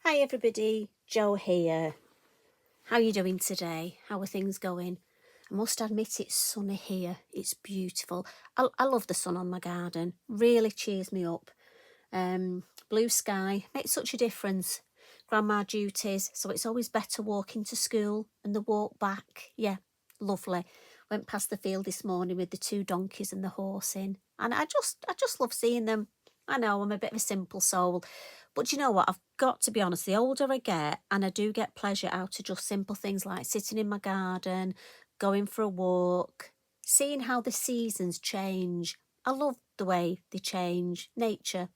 Hi everybody, Jo here. How are you doing today? How are things going? I must admit it's sunny here. It's beautiful. I love the sun on my garden. Really cheers me up. Blue sky makes such a difference. Grandma duties, so it's always better walking to school and the walk back. Yeah, lovely. Went past the field this morning with the 2 donkeys and the horse in, and I just love seeing them. I know I'm a bit of a simple soul, but you know what? I've got to be honest, the older I get, and I do get pleasure out of just simple things like sitting in my garden, going for a walk, seeing how the seasons change. I love the way they change. Nature,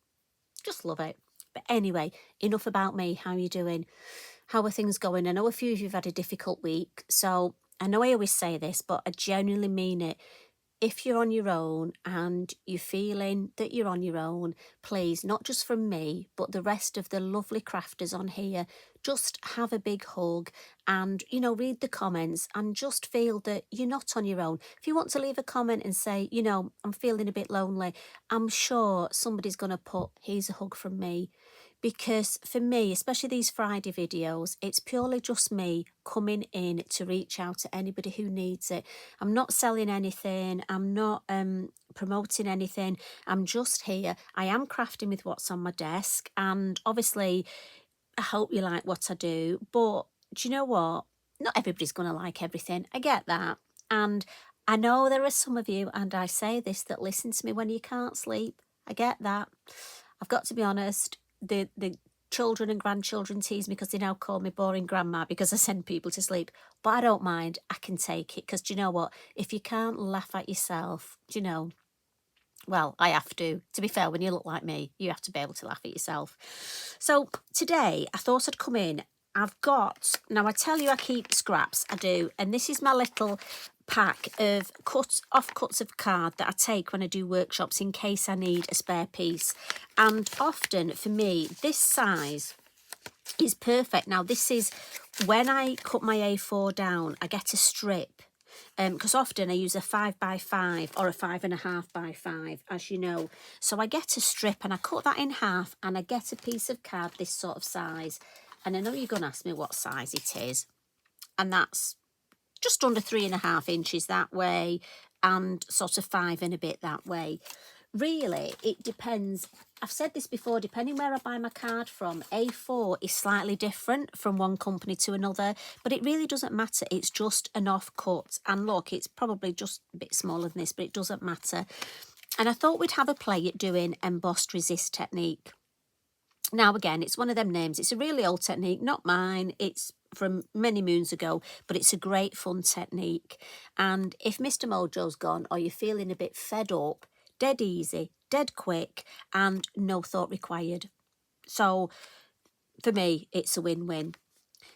just love it. But anyway, enough about me. How are you doing? How are things going? I know a few of you have had a difficult week, so I know I always say this, but I genuinely mean it. If you're on your own and you're feeling that you're on your own, please, not just from me, but the rest of the lovely crafters on here, just have a big hug and, read the comments and just feel that you're not on your own. If you want to leave a comment and say, I'm feeling a bit lonely, I'm sure somebody's going to put, here's a hug from me. Because for me, especially these Friday videos, it's purely just me coming in to reach out to anybody who needs it. I'm not selling anything. I'm not promoting anything. I'm just here. I am crafting with what's on my desk. And obviously, I hope you like what I do. But do you know what? Not everybody's going to like everything. I get that. And I know there are some of you, and I say this, that listen to me when you can't sleep. I get that. I've got to be honest, the children and grandchildren tease me because they now call me boring grandma because I send people to sleep. But I don't mind. I can take it because do you know what? If you can't laugh at yourself, well, I have to. To be fair, when you look like me, you have to be able to laugh at yourself. So today I thought I'd come in. Now I tell you I keep scraps, I do. And this is my little pack of cuts of card that I take when I do workshops in case I need a spare piece. And often for me, this size is perfect. Now this is when I cut my A4 down, I get a strip. Because often I use a 5x5 or a 5.5x5, as you know. So I get a strip and I cut that in half and I get a piece of card this sort of size. And I know you're going to ask me what size it is. And that's just under 3.5 inches that way and sort of 5 and a bit that way. Really, it depends. I've said this before, depending where I buy my card from, A4 is slightly different from one company to another, but it really doesn't matter. It's just an offcut. And look, it's probably just a bit smaller than this, but it doesn't matter. And I thought we'd have a play at doing embossed resist technique. Now, again, it's one of them names. It's a really old technique, not mine. It's from many moons ago, but it's a great fun technique. And if Mr MoJo's gone or you're feeling a bit fed up, dead easy, dead quick, and no thought required. So for me, it's a win-win.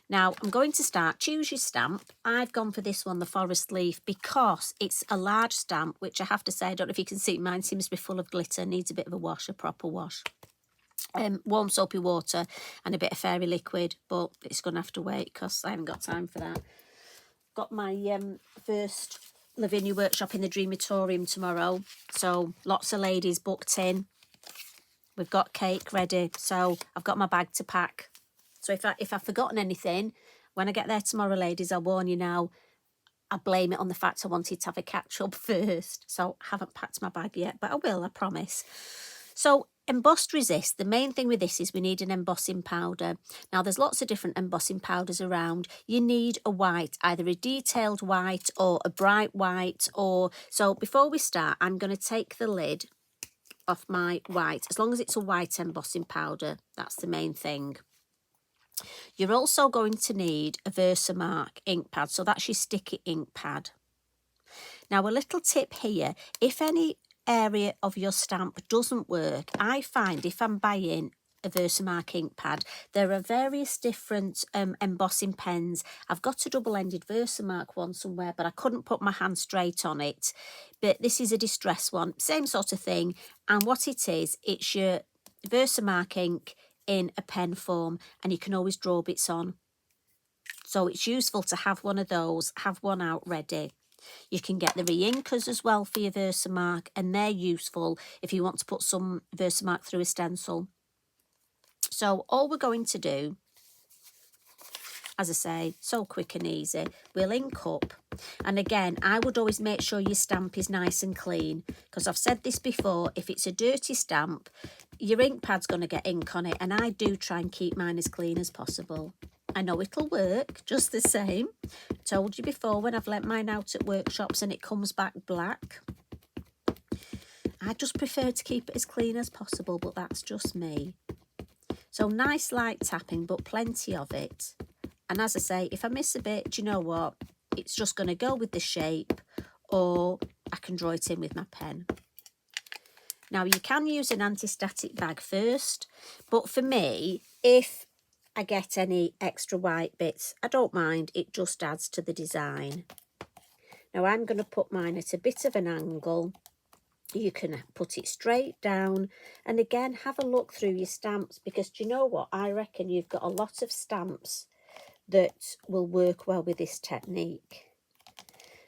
Now, I'm going to start. Choose your stamp. I've gone for this one, the forest leaf, because it's a large stamp, which I have to say, I don't know if you can see, mine seems to be full of glitter, needs a bit of a wash, a proper wash. Warm soapy water and a bit of fairy liquid, but it's going to have to wait because I haven't got time for that. Got my first Lavinia workshop in the Dreamatorium tomorrow, so lots of ladies booked in. We've got cake ready, so I've got my bag to pack. So if I've forgotten anything, when I get there tomorrow, ladies, I'll warn you now, I blame it on the fact I wanted to have a catch-up first. So I haven't packed my bag yet, but I will, I promise. So embossed resist, the main thing with this is we need an embossing powder. Now there's lots of different embossing powders around. You need a white, either a detailed white or a bright white. So before we start, I'm going to take the lid off my white, as long as it's a white embossing powder. That's the main thing. You're also going to need a Versamark ink pad, so that's your sticky ink pad. Now a little tip here, if any area of your stamp doesn't work, I find if I'm buying a Versamark ink pad, there are various different embossing pens. I've got a double-ended Versamark one somewhere, but I couldn't put my hand straight on it. But this is a distress one, same sort of thing. And what it is, it's your Versamark ink in a pen form, and you can always draw bits on. So it's useful to have one of those, have one out ready. You can get the re-inkers as well for your Versamark, and they're useful if you want to put some Versamark through a stencil. So all we're going to do as I say, so quick and easy. We'll ink up. And again, I would always make sure your stamp is nice and clean, because I've said this before, if it's a dirty stamp, your ink pad's going to get ink on it, and I do try and keep mine as clean as possible. I know it'll work just the same. Told you before when I've lent mine out at workshops and it comes back black. I just prefer to keep it as clean as possible, but that's just me. So nice light tapping, but plenty of it. And as I say, if I miss a bit, do you know what? It's just going to go with the shape, or I can draw it in with my pen. Now, you can use an anti-static bag first, but for me, if I get any extra white bits, I don't mind. It just adds to the design. Now, I'm going to put mine at a bit of an angle. You can put it straight down, and again, have a look through your stamps, because do you know what? I reckon you've got a lot of stamps that will work well with this technique.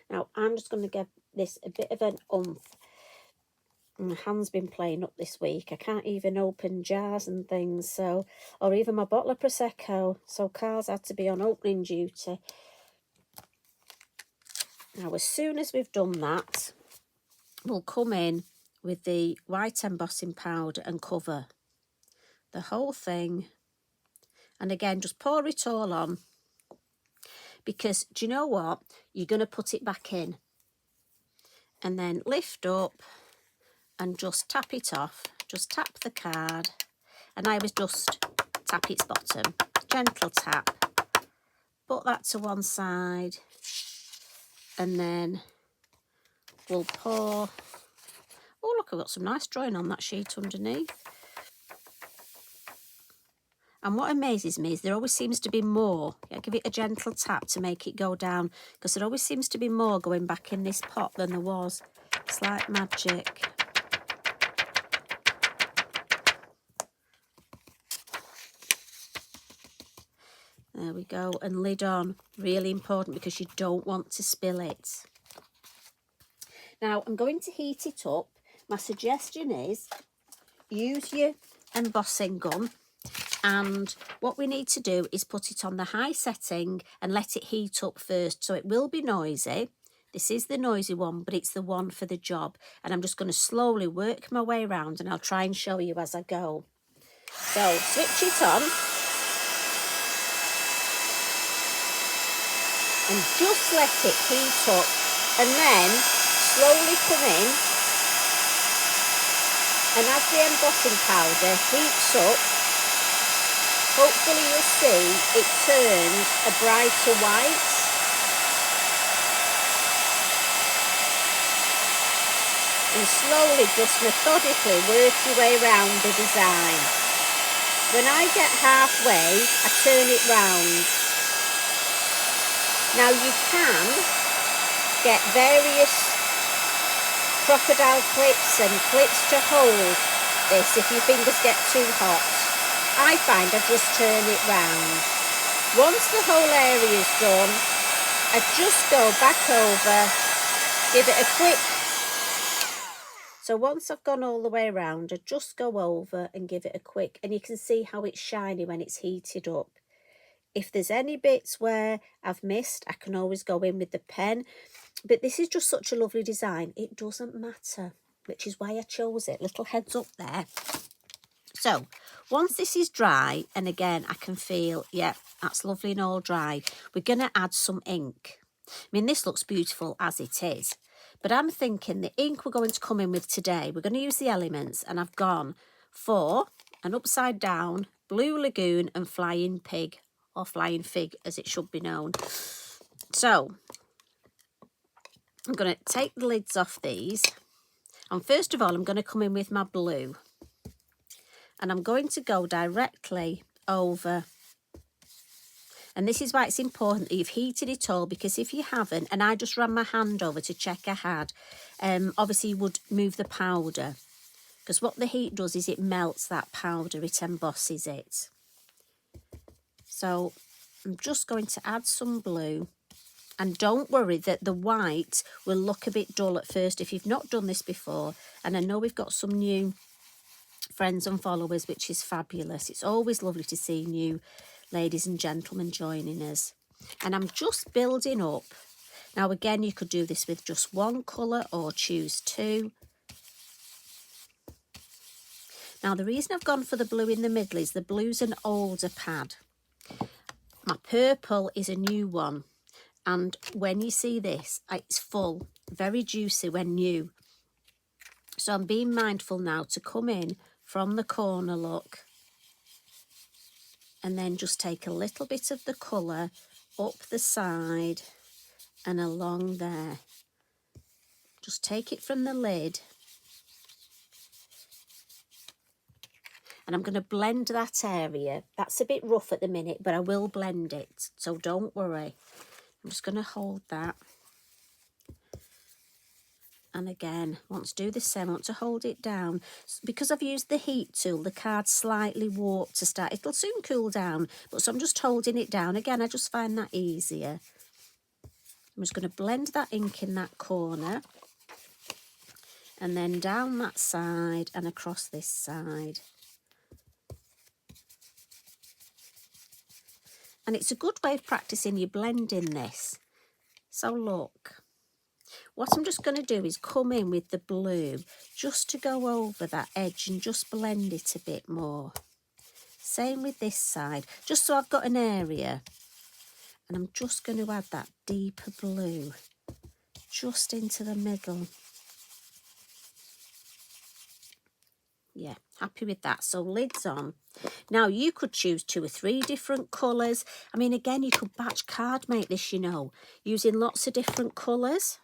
Now, I'm just going to give this a bit of an oomph. My hand's been playing up this week. I can't even open jars and things, so, or even my bottle of Prosecco, so Carl's had to be on opening duty. Now, as soon as we've done that, we'll come in with the white embossing powder and cover the whole thing. And again, just pour it all on, because do you know what? You're going to put it back in. And then lift up and just tap it off. Just tap the card. And I was just tap its bottom. Gentle tap. Put that to one side. And then we'll pour. Oh, look, I've got some nice drawing on that sheet underneath. And what amazes me is there always seems to be more. Yeah, give it a gentle tap to make it go down, because there always seems to be more going back in this pot than there was. It's like magic. There we go. And lid on. Really important, because you don't want to spill it. Now, I'm going to heat it up. My suggestion is use your embossing gun. And what we need to do is put it on the high setting and let it heat up first. So it will be noisy. This is the noisy one, but it's the one for the job. And I'm just going to slowly work my way around, and I'll try and show you as I go. So switch it on. And just let it heat up. And then slowly come in. And as the embossing powder heats up, hopefully you'll see it turns a brighter white. And slowly, just methodically work your way around the design. When I get halfway, I turn it round. Now you can get various crocodile clips and clips to hold this if your fingers get too hot. I find I just turn it round. Once the whole area is done, I just go back over, give it a quick. So once I've gone all the way around, I just go over and give it a quick, and you can see how it's shiny when it's heated up. If there's any bits where I've missed, I can always go in with the pen. But this is just such a lovely design. It doesn't matter, which is why I chose it. Little heads up there. So once this is dry, and again, I can feel, yeah, that's lovely and all dry, we're going to add some ink. I mean, this looks beautiful as it is, but I'm thinking the ink we're going to come in with today, we're going to use the elements, and I've gone for an upside down, blue lagoon and flying pig, or flying fig as it should be known. So I'm going to take the lids off these, and first of all, I'm going to come in with my blue. And I'm going to go directly over. And this is why it's important that you've heated it all, because if you haven't, and I just ran my hand over to check I had, obviously you would move the powder. Because what the heat does is it melts that powder, it embosses it. So I'm just going to add some blue. And don't worry that the white will look a bit dull at first if you've not done this before. And I know we've got some new friends and followers, which is fabulous. It's always lovely to see new ladies and gentlemen, joining us. And I'm just building up. Now again, you could do this with just one colour or choose two. Now the reason I've gone for the blue in the middle is the blue's an older pad. My purple is a new one. And when you see this, it's full, very juicy when new. So I'm being mindful now to come in from the corner, look. And then just take a little bit of the colour up the side and along there. Just take it from the lid. And I'm going to blend that area. That's a bit rough at the minute, but I will blend it. So don't worry. I'm just going to hold that. And again, I want to do the same. I want to hold it down. Because I've used the heat tool, the card's slightly warped to start. It'll soon cool down, but so I'm just holding it down. Again, I just find that easier. I'm just going to blend that ink in that corner. And then down that side and across this side. And it's a good way of practicing your blending this. So look. What I'm just going to do is come in with the blue just to go over that edge and just blend it a bit more. Same with this side, just so I've got an area. And I'm just going to add that deeper blue just into the middle. Yeah, happy with that. So lids on. Now you could choose 2 or 3 different colours. I mean, again, you could batch card make this, you know, using lots of different colours.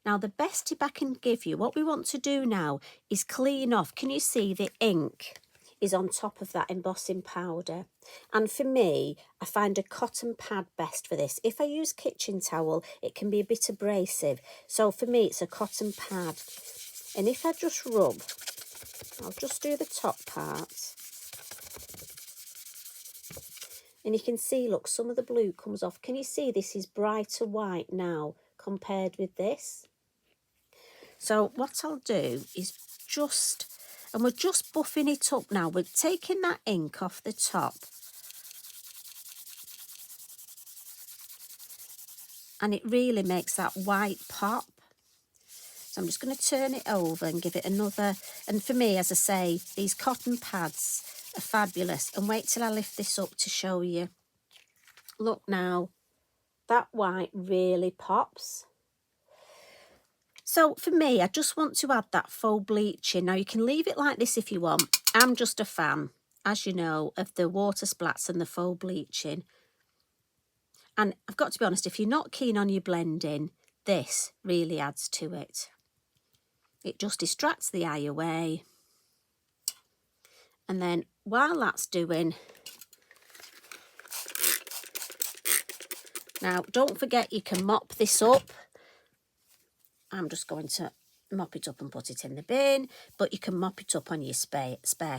Now, the best tip I can give you, what we want to do now is clean off. Can you see the ink is on top of that embossing powder? And for me, I find a cotton pad best for this. If I use kitchen towel, it can be a bit abrasive. So for me, it's a cotton pad. And if I just rub, I'll just do the top part. And you can see, look, some of the blue comes off. Can you see this is brighter white now compared with this? So what I'll do is just, and we're just buffing it up now. We're taking that ink off the top. And it really makes that white pop. So I'm just going to turn it over and give it another. And for me, as I say, these cotton pads are fabulous. And wait till I lift this up to show you. Look now, that white really pops. So for me, I just want to add that faux bleaching. Now you can leave it like this if you want. I'm just a fan, as you know, of the water splats and the faux bleaching. And I've got to be honest, if you're not keen on your blending, this really adds to it. It just distracts the eye away. And then while that's doing, now don't forget you can mop this up. I'm just going to mop it up and put it in the bin, but you can mop it up on your spare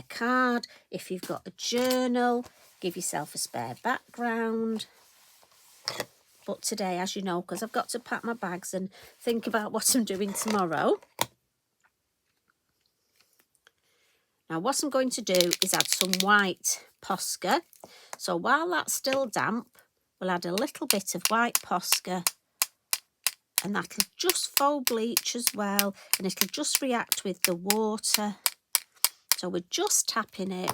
card. If you've got a journal, give yourself a spare background. But today, as you know, because I've got to pack my bags and think about what I'm doing tomorrow. Now what I'm going to do is add some white Posca. So while that's still damp, we'll add a little bit of white Posca. And that'll just faux bleach as well. And it'll just react with the water. So we're just tapping it.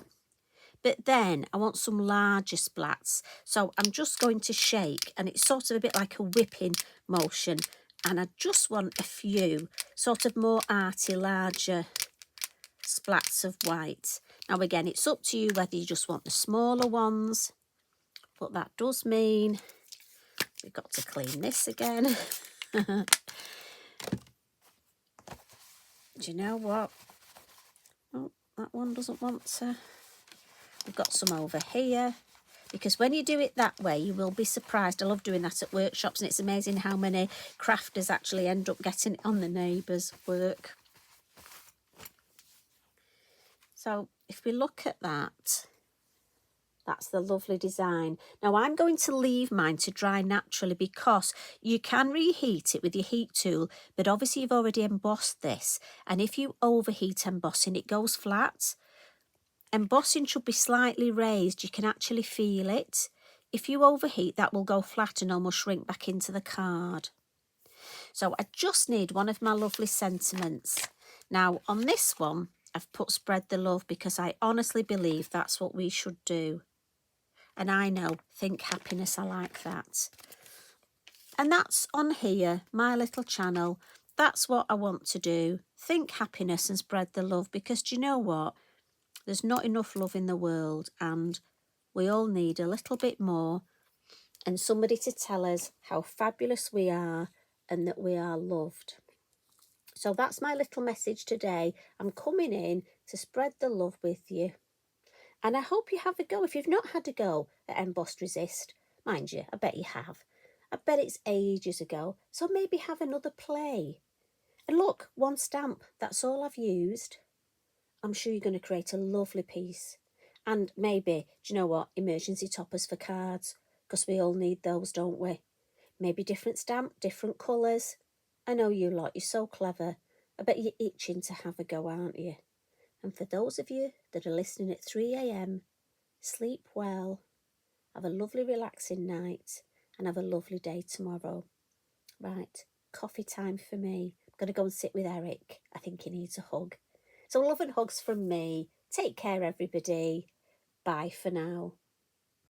But then I want some larger splats. So I'm just going to shake. And it's sort of a bit like a whipping motion. And I just want a few sort of more arty, larger splats of white. Now again, it's up to you whether you just want the smaller ones. But that does mean we've got to clean this again. Do you know what? Oh, that one doesn't want to. We've got some over here. Because when you do it that way, you will be surprised. I love doing that at workshops, and it's amazing how many crafters actually end up getting it on the neighbours' work. So if we look at that, that's the lovely design. Now I'm going to leave mine to dry naturally because you can reheat it with your heat tool, but obviously you've already embossed this. And if you overheat embossing, it goes flat. Embossing should be slightly raised. You can actually feel it. If you overheat, that will go flat and almost shrink back into the card. So I just need one of my lovely sentiments. Now on this one, I've put spread the love because I honestly believe that's what we should do. And I know, think happiness, I like that. And that's on here, my little channel. That's what I want to do. Think happiness and spread the love, because do you know what? There's not enough love in the world and we all need a little bit more, and somebody to tell us how fabulous we are and that we are loved. So that's my little message today. I'm coming in to spread the love with you. And I hope you have a go. If you've not had a go at Embossed Resist, mind you, I bet you have. I bet it's ages ago. So maybe have another play. And look, one stamp, that's all I've used. I'm sure you're going to create a lovely piece. And maybe, do you know what, emergency toppers for cards, because we all need those, don't we? Maybe different stamp, different colours. I know you lot, you're so clever. I bet you're itching to have a go, aren't you? And for those of you that are listening at 3 a.m, sleep well, have a lovely relaxing night, and have a lovely day tomorrow. Right, coffee time for me. I'm going to go and sit with Eric. I think he needs a hug. So love and hugs from me. Take care, everybody. Bye for now.